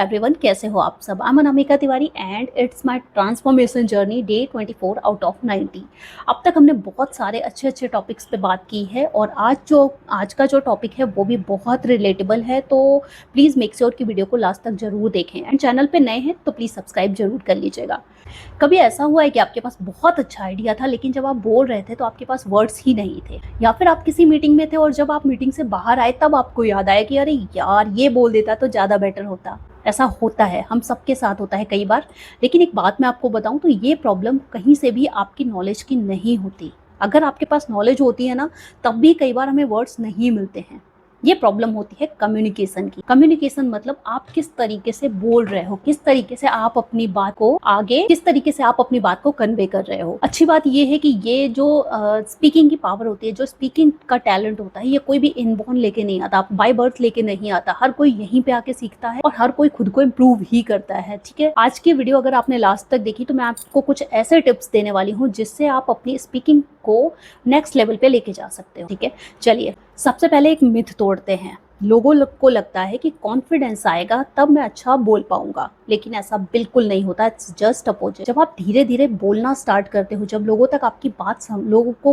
Everyone, कैसे हो आप सब। I am Anamika Tiwari and it's my transformation journey day 24 out of 90। अब तक हमने बहुत सारे अच्छे अच्छे टॉपिक्स पे बात की है और आज का जो टॉपिक है वो भी बहुत रिलेटेबल है। तो प्लीज़ मेक श्योर कि वीडियो को लास्ट तक जरूर देखें एंड चैनल पे नए हैं तो प्लीज़ सब्सक्राइब जरूर कर लीजिएगा। कभी ऐसा हुआ है कि आपके पास बहुत अच्छा आइडिया था लेकिन जब आप बोल रहे थे तो आपके पास वर्ड्स ही नहीं थे, या फिर आप किसी मीटिंग में थे और जब आप मीटिंग से बाहर आए तब आपको याद आया कि अरे यार ये बोल देता तो ज़्यादा बेटर होता। ऐसा होता है, हम सबके साथ होता है कई बार। लेकिन एक बात मैं आपको बताऊं तो ये प्रॉब्लम कहीं से भी आपकी नॉलेज की नहीं होती। अगर आपके पास नॉलेज होती है ना, तब भी कई बार हमें वर्ड्स नहीं मिलते हैं। ये प्रॉब्लम होती है कम्युनिकेशन की। कम्युनिकेशन मतलब आप किस तरीके से बोल रहे हो, किस तरीके से आप अपनी बात को आगे, किस तरीके से आप अपनी बात को कन्वे कर रहे हो। अच्छी बात ये है कि ये जो स्पीकिंग की पावर होती है, जो स्पीकिंग का टैलेंट होता है, ये कोई भी इनबॉर्न लेके नहीं आता, बाय बर्थ लेके नहीं आता। हर कोई यहीं पे आके सीखता है और हर कोई खुद को इम्प्रूव ही करता है। ठीक है, आज की वीडियो अगर आपने लास्ट तक देखी तो मैं आपको कुछ ऐसे टिप्स देने वाली हूँ जिससे आप अपनी स्पीकिंग को नेक्स्ट लेवल पे लेके जा सकते हो। ठीक है, चलिए सबसे पहले एक मिथ तोड़ते हैं। लोगों को लगता है कि कॉन्फिडेंस आएगा तब मैं अच्छा बोल पाऊंगा, लेकिन ऐसा बिल्कुल नहीं होता। It's just opposite. जब आप धीरे धीरे बोलना स्टार्ट करते हो, जब लोगों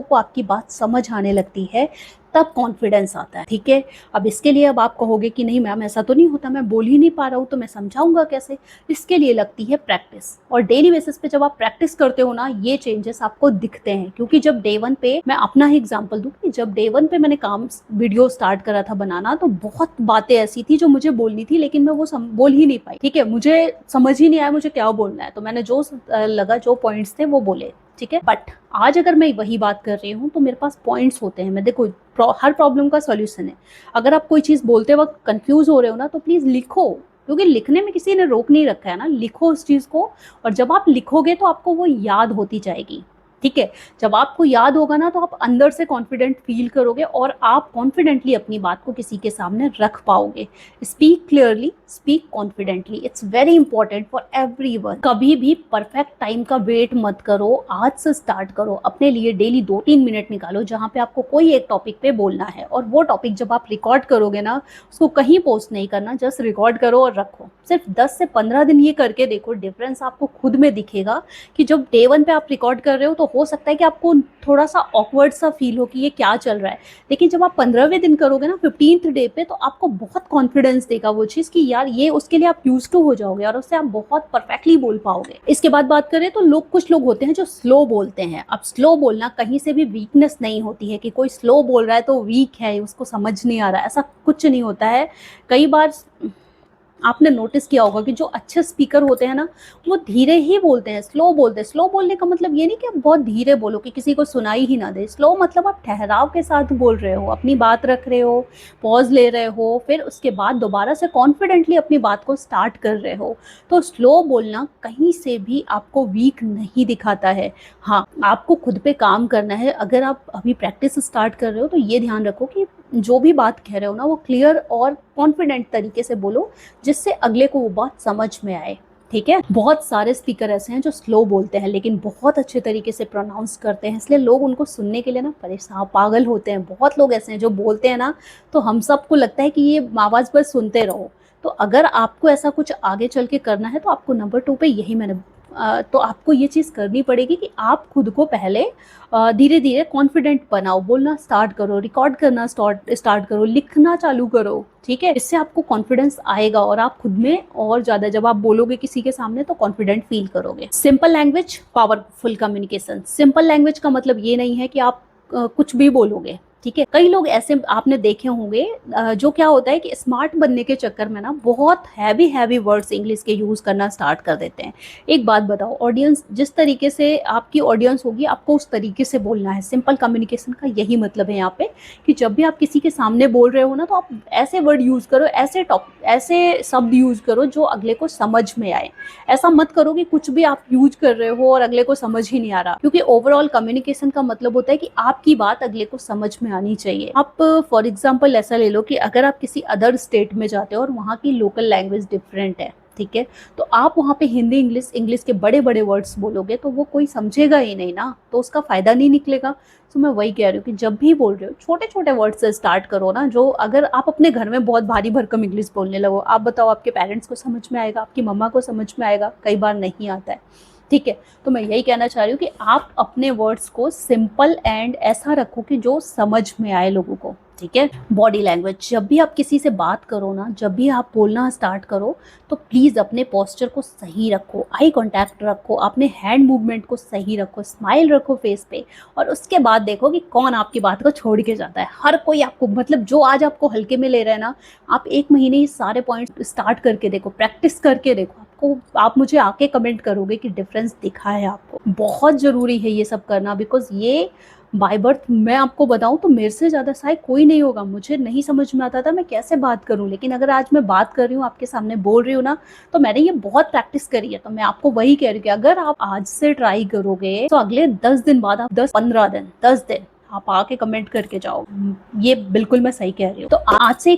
को आपकी बात समझ आने लगती है, तब कॉन्फिडेंस आता है। ठीक है, अब इसके लिए अब आप कहोगे कि नहीं मैम ऐसा तो नहीं होता, मैं बोल ही नहीं पा रहा हूँ तो मैं समझाऊंगा कैसे। इसके लिए लगती है प्रैक्टिस, और डेली बेसिस पे जब आप प्रैक्टिस करते हो ना, ये चेंजेस आपको दिखते हैं। क्योंकि जब डे 1 पे, मैं अपना ही एग्जांपल दूं कि जब डे 1 पे मैंने वीडियो स्टार्ट करा था बनाना, तो बहुत बातें ऐसी थी जो मुझे बोलनी थी लेकिन मैं वो बोल ही नहीं पाई। ठीक है, मुझे समझ ही नहीं आया मुझे क्या बोलना है, तो मैंने जो पॉइंट्स थे वो बोले। ठीक है, बट आज अगर मैं वही बात कर रही हूँ तो मेरे पास पॉइंट्स होते हैं। मैं देखो, हर प्रॉब्लम का सॉल्यूशन है। अगर आप कोई चीज़ बोलते वक्त कंफ्यूज हो रहे हो ना, तो प्लीज़ लिखो, क्योंकि लिखने में किसी ने रोक नहीं रखा है ना। लिखो उस चीज़ को, और जब आप लिखोगे तो आपको वो याद होती जाएगी। ठीक है, जब आपको याद होगा ना तो आप अंदर से कॉन्फिडेंट फील करोगे और आप कॉन्फिडेंटली अपनी बात को किसी के सामने रख पाओगे। Speak clearly, speak confidently, it's very important for everyone. कभी भी परफेक्ट टाइम का वेट मत करो, आज से स्टार्ट करो। अपने लिए डेली 2-3 मिनट निकालो जहाँ पे आपको कोई एक टॉपिक पे बोलना है, और वो टॉपिक जब आप रिकॉर्ड करोगे ना, उसको कहीं पोस्ट नहीं करना, जस्ट रिकॉर्ड करो और रखो। सिर्फ 10 से 15 दिन ये करके देखो, डिफरेंस आपको खुद में दिखेगा। कि जब डे 1 पे आप रिकॉर्ड कर रहे हो तो हो सकता है कि आपको थोड़ा सा ऑकवर्ड सा फील हो कि ये क्या चल रहा है, लेकिन जब आप 15वें दिन करोगे ना, 15th डे पे, तो आपको बहुत कॉन्फिडेंस देगा वो चीज़ कि यार ये, उसके लिए आप यूज टू हो जाओगे और उससे आप बहुत परफेक्टली बोल पाओगे। इसके बाद बात करें तो कुछ लोग होते हैं जो स्लो बोलते हैं। अब स्लो बोलना कहीं से भी वीकनेस नहीं होती है कि कोई स्लो बोल रहा है तो वीक है, उसको समझ नहीं आ रहा है, ऐसा कुछ नहीं होता है। कई बार आपने नोटिस किया होगा कि जो अच्छे स्पीकर होते हैं ना, वो धीरे ही बोलते हैं, स्लो बोलते हैं। स्लो बोलने का मतलब ये नहीं कि आप बहुत धीरे बोलो कि किसी को सुनाई ही ना दे। स्लो मतलब आप ठहराव के साथ बोल रहे हो, अपनी बात रख रहे हो, पॉज ले रहे हो, फिर उसके बाद दोबारा से कॉन्फिडेंटली अपनी बात को स्टार्ट कर रहे हो। तो स्लो बोलना कहीं से भी आपको वीक नहीं दिखाता है। हाँ, आपको खुद पे काम करना है। अगर आप अभी प्रैक्टिस स्टार्ट कर रहे हो तो ये ध्यान रखो कि जो भी बात कह रहे हो ना, वो क्लियर और कॉन्फिडेंट तरीके से बोलो, जिससे अगले को वो बात समझ में आए। ठीक है, बहुत सारे स्पीकर ऐसे हैं जो स्लो बोलते हैं लेकिन बहुत अच्छे तरीके से प्रोनाउंस करते हैं, इसलिए लोग उनको सुनने के लिए ना परेशान, पागल होते हैं। बहुत लोग ऐसे हैं जो बोलते हैं ना, तो हम सबको लगता है कि ये आवाज़ बस सुनते रहो। तो अगर आपको ऐसा कुछ आगे चल के करना है तो आपको नंबर 2 पे यही तो आपको ये चीज़ करनी पड़ेगी कि आप खुद को पहले धीरे धीरे कॉन्फिडेंट बनाओ, बोलना स्टार्ट करो, रिकॉर्ड करना स्टार्ट करो, लिखना चालू करो। ठीक है, इससे आपको कॉन्फिडेंस आएगा और आप खुद में और ज़्यादा, जब आप बोलोगे किसी के सामने तो कॉन्फिडेंट फील करोगे। Simple language, powerful communication. Simple language का मतलब ये नहीं है कि आप कुछ भी बोलोगे। ठीक है, कई लोग ऐसे आपने देखे होंगे जो क्या होता है कि स्मार्ट बनने के चक्कर में ना बहुत हैवी वर्ड्स इंग्लिश के यूज करना स्टार्ट कर देते हैं। एक बात बताओ, ऑडियंस जिस तरीके से आपकी ऑडियंस होगी, आपको उस तरीके से बोलना है। सिंपल कम्युनिकेशन का यही मतलब है यहाँ पे, कि जब भी आप किसी के सामने बोल रहे हो ना, तो आप ऐसे वर्ड यूज करो, ऐसे शब्द यूज करो जो अगले को समझ में आए। ऐसा मत करो कि कुछ भी आप यूज कर रहे हो और अगले को समझ ही नहीं आ रहा, क्योंकि ओवरऑल कम्युनिकेशन का मतलब होता है कि आपकी बात अगले को समझ में आनी चाहिए। आप फॉर एग्जांपल ऐसा ले लो कि अगर आप किसी अदर स्टेट में जाते हो और वहाँ की लोकल लैंग्वेज डिफरेंट है, ठीक है? तो आप वहाँ पे हिंदी, इंग्लिश के बड़े-बड़े वर्ड्स बोलोगे तो वो कोई समझेगा ही नहीं ना, तो उसका फ़ायदा नहीं निकलेगा। तो मैं वही कह रही हूँ कि जब भी बोल रहे हो, छोटे-छोटे वर्ड से स्टार्ट करो ना, जो अगर आप अपने घर में बहुत भारी भरकम इंग्लिश बोलने लगो, आप बताओ आपके पेरेंट्स को समझ में आएगा, आपकी मम्मा को समझ में आएगा? कई बार नहीं आता है, ठीक है? तो मैं यही कहना चाह रही हूँ कि आप अपने वर्ड्स को सिंपल एंड ऐसा रखो कि जो समझ में आए लोगों को, ठीक है? बॉडी लैंग्वेज, जब भी आप किसी से बात करो ना, जब भी आप बोलना स्टार्ट करो, तो प्लीज़ अपने पोस्चर को सही रखो, आई कॉन्टैक्ट रखो, अपने हैंड मूवमेंट को सही रखो, स्माइल रखो फेस पे, और उसके बाद देखो कि कौन आपकी बात को छोड़ के जाता है। हर कोई आपको, मतलब जो आज आपको हल्के में ले रहा है ना, आप 1 महीने ये सारे पॉइंट्स स्टार्ट करके देखो, प्रैक्टिस करके देखो, आप मुझे आके कमेंट करोगे कि डिफरेंस दिखा है आपको। बहुत ज़रूरी है ये सब करना, बिकॉज़ ये बाय बर्थ, मैं आपको बताऊँ तो मेरे से ज़्यादा शायद कोई नहीं होगा। मुझे नहीं समझ में आता था मैं कैसे बात करूँ, लेकिन अगर आज मैं बात कर रही हूँ, आपके सामने बोल रही हूँ ना, तो मैंने ये बहुत प्रैक्टिस करी है। तो मैं आपको वही कह रही हूँ कि अगर आप आज से ट्राई करोगे, तो अगले 10 दिन बाद, आप 10-15 दिन, 10 दिन आप आके कमेंट करके जाओ। ये बिल्कुल मैं सही कह रही हूँ। तो आज से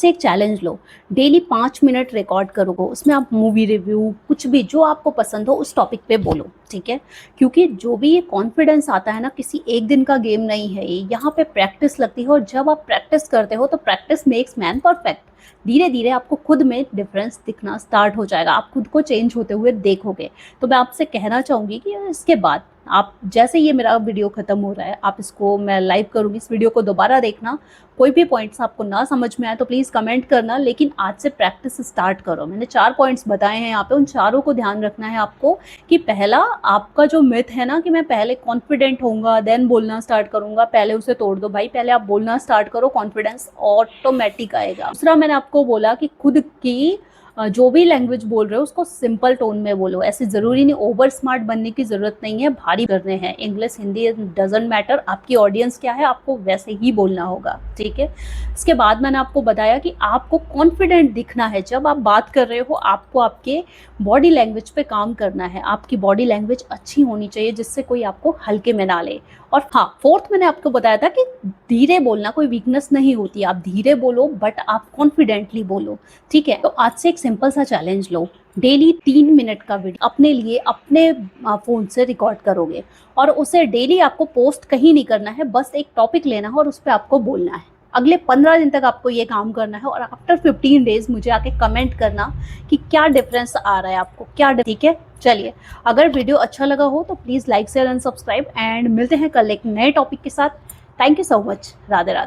एक चैलेंज लो, डेली 5 मिनट रिकॉर्ड करो, उसमें आप मूवी रिव्यू, कुछ भी जो आपको पसंद हो उस टॉपिक पे बोलो, ठीक है? क्योंकि जो भी ये कॉन्फिडेंस आता है ना, किसी एक दिन का गेम नहीं है ये, यहाँ पे प्रैक्टिस लगती है, और जब आप प्रैक्टिस करते हो तो प्रैक्टिस मेक्स मैन परफेक्ट। धीरे धीरे आपको खुद में डिफरेंस दिखना स्टार्ट हो जाएगा, आप खुद को चेंज होते हुए देखोगे। तो मैं आपसे कहना चाहूँगी कि इसके बाद आप, जैसे ये मेरा वीडियो खत्म हो रहा है, आप इसको, मैं लाइव करूँगी, इस वीडियो को दोबारा देखना। कोई भी पॉइंट्स आपको ना समझ में आए तो प्लीज़ कमेंट करना, लेकिन आज से प्रैक्टिस स्टार्ट करो। मैंने 4 पॉइंट्स बताए हैं यहाँ पे, उन चारों को ध्यान रखना है आपको। कि पहला, आपका जो मिथ है ना कि मैं पहले कॉन्फिडेंट होऊंगा देन बोलना स्टार्ट करूंगा, पहले उसे तोड़ दो भाई। पहले आप बोलना स्टार्ट करो, कॉन्फिडेंस ऑटोमेटिक आएगा। दूसरा, मैंने आपको बोला कि खुद की जो भी लैंग्वेज बोल रहे हो उसको सिंपल टोन में बोलो। ऐसे ज़रूरी नहीं, ओवर स्मार्ट बनने की ज़रूरत नहीं है, भारी करने हैं। इंग्लिश, हिंदी डजेंट मैटर, आपकी ऑडियंस क्या है, आपको वैसे ही बोलना होगा, ठीक है? इसके बाद मैंने आपको बताया कि आपको कॉन्फिडेंट दिखना है। जब आप बात कर रहे हो, आपको आपके बॉडी लैंग्वेज पे काम करना है। आपकी बॉडी लैंग्वेज अच्छी होनी चाहिए, जिससे कोई आपको हल्के में ना ले। और हाँ, फोर्थ मैंने आपको बताया था कि धीरे बोलना कोई वीकनेस नहीं होती। आप धीरे बोलो, बट आप कॉन्फिडेंटली बोलो, ठीक है? तो आज से एक सिंपल सा चैलेंज लो, डेली 3 मिनट का वीडियो अपने लिए, अपने फ़ोन से रिकॉर्ड करोगे, और उसे डेली आपको पोस्ट कहीं नहीं करना है, बस एक टॉपिक लेना है और उस पर आपको बोलना है। अगले 15 दिन तक आपको ये काम करना है, और आफ्टर 15 डेज मुझे आके कमेंट करना कि क्या डिफरेंस आ रहा है आपको, क्या, ठीक है? चलिए, अगर वीडियो अच्छा लगा हो तो please like, share and subscribe, and मिलते हैं कल एक नए टॉपिक के साथ। Thank you so much. Radhe Radhe.